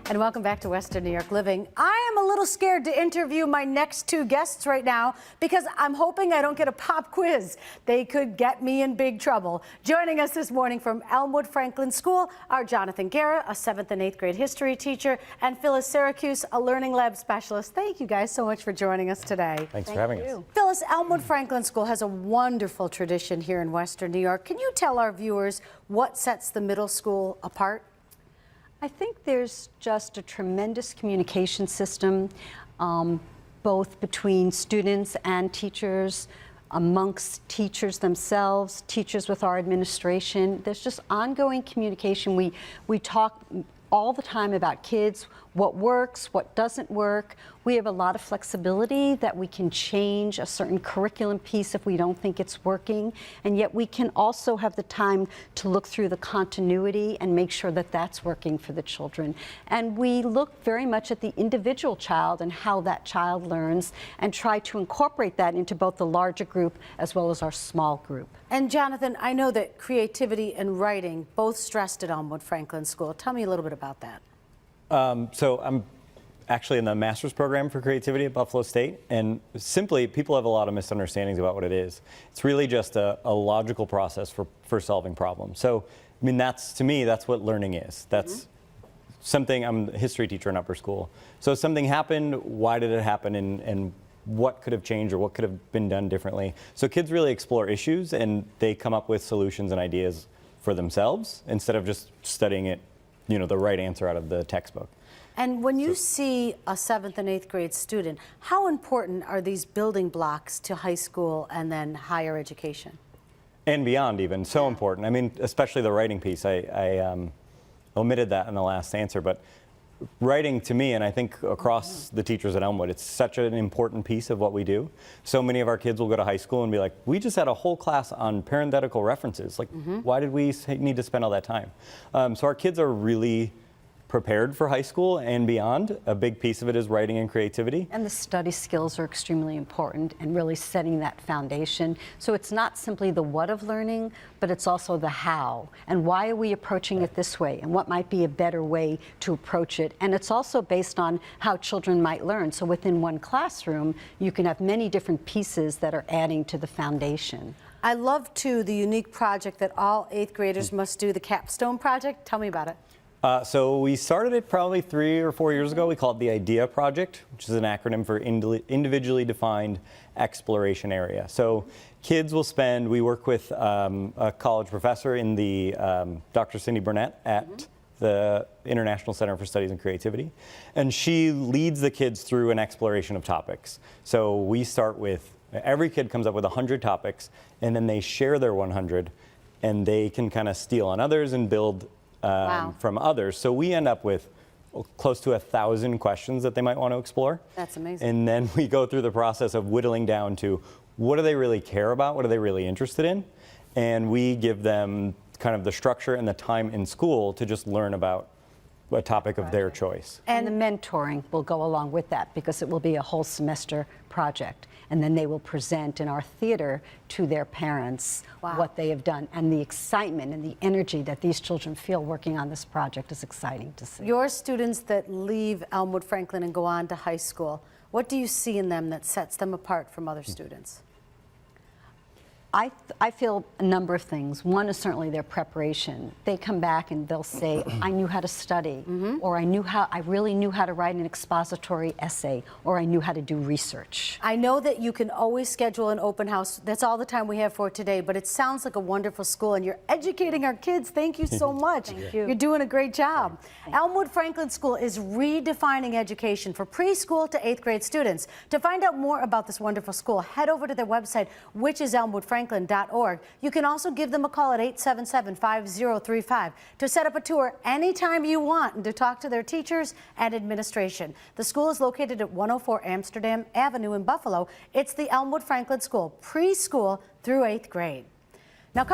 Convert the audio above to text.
And welcome back to Western New York Living. I am a little scared to interview my next two guests right now because I'm hoping I don't get a pop quiz. They could get me in big trouble. Joining us this morning from Elmwood Franklin School are Jonathan Guerra, a 7th and 8th grade history teacher, and Phyllis Siracusa, a learning lab specialist. Thank you guys so much for joining us today. Thanks for having us. Phyllis, Elmwood Franklin School has a wonderful tradition here in Western New York. Can you tell our viewers what sets the middle school apart? I think there's just a tremendous communication system, both between students and teachers, amongst teachers themselves, teachers with our administration. There's just ongoing communication. We talk all the time about kids, what works, what doesn't work. We have a lot of flexibility that we can change a certain curriculum piece if we don't think it's working, and yet we can also have the time to look through the continuity and make sure that that's working for the children. And we look very much at the individual child and how that child learns and try to incorporate that into both the larger group as well as our small group. And Jonathan, I know that creativity and writing both stressed at Elmwood Franklin School. Tell me a little bit about that. So I'm actually in the master's program for creativity at Buffalo State, and simply people have a lot of misunderstandings about what it is. It's really just a logical process for solving problems. So I mean, to me that's what learning is. That's something. I'm a history teacher in upper school, so something happened, why did it happen, and what could have changed or what could have been done differently. So kids really explore issues and they come up with solutions and ideas for themselves instead of just studying it, you know, the right answer out of the textbook. And when you see a 7th and 8th grade student, how important are these building blocks to high school and then higher education? And beyond even, so important. I mean, especially the writing piece. I omitted that in the last answer, but writing to me, and I think across the teachers at Elmwood, it's such an important piece of what we do. So many of our kids will go to high school and be like, we just had a whole class on parenthetical references. Like, why did we need to spend all that time? So our kids are really prepared for high school and beyond. A big piece of it is writing and creativity. And the study skills are extremely important and really setting that foundation. So it's not simply the what of learning, but it's also the how. And why are we approaching it this way? And what might be a better way to approach it? And it's also based on how children might learn. So within one classroom, you can have many different pieces that are adding to the foundation. I love, too, the unique project that all 8th graders must do, the Capstone Project. Tell me about it. So we started it probably 3 or 4 years ago. We call it the IDEA Project, which is an acronym for Individually Defined Exploration Area. So kids will spend, we work with a college professor in the Dr. Cindy Burnett at the International Center for Studies in Creativity, and she leads the kids through an exploration of topics. So we start with, every kid comes up with 100 topics, and then they share their 100, and they can kind of steal on others and build from others. So we end up with close to 1,000 questions that they might want to explore. That's amazing. And then we go through the process of whittling down to what do they really care about, what are they really interested in, and we give them kind of the structure and the time in school to just learn about a topic of their choice. And the mentoring will go along with that because it will be a whole semester project. And then they will present in our theater to their parents what they have done. And the excitement and the energy that these children feel working on this project is exciting to see. Your students that leave Elmwood Franklin and go on to high school, what do you see in them that sets them apart from other students? I feel a number of things. One is certainly their preparation. They come back and they'll say, I knew how to study, or I really knew how to write an expository essay, or I knew how to do research. I know that you can always schedule an open house. That's all the time we have for today, but it sounds like a wonderful school, and you're educating our kids. Thank you so much. Thank you. You're doing a great job. Elmwood Franklin School is redefining education for preschool to 8th grade students. To find out more about this wonderful school, head over to their website, which is elmwoodfranklin.org. You can also give them a call at 877-5035 to set up a tour anytime you want and to talk to their teachers and administration. The school is located at 104 Amsterdam Avenue in Buffalo. It's the Elmwood Franklin School, preschool through 8th grade. Now come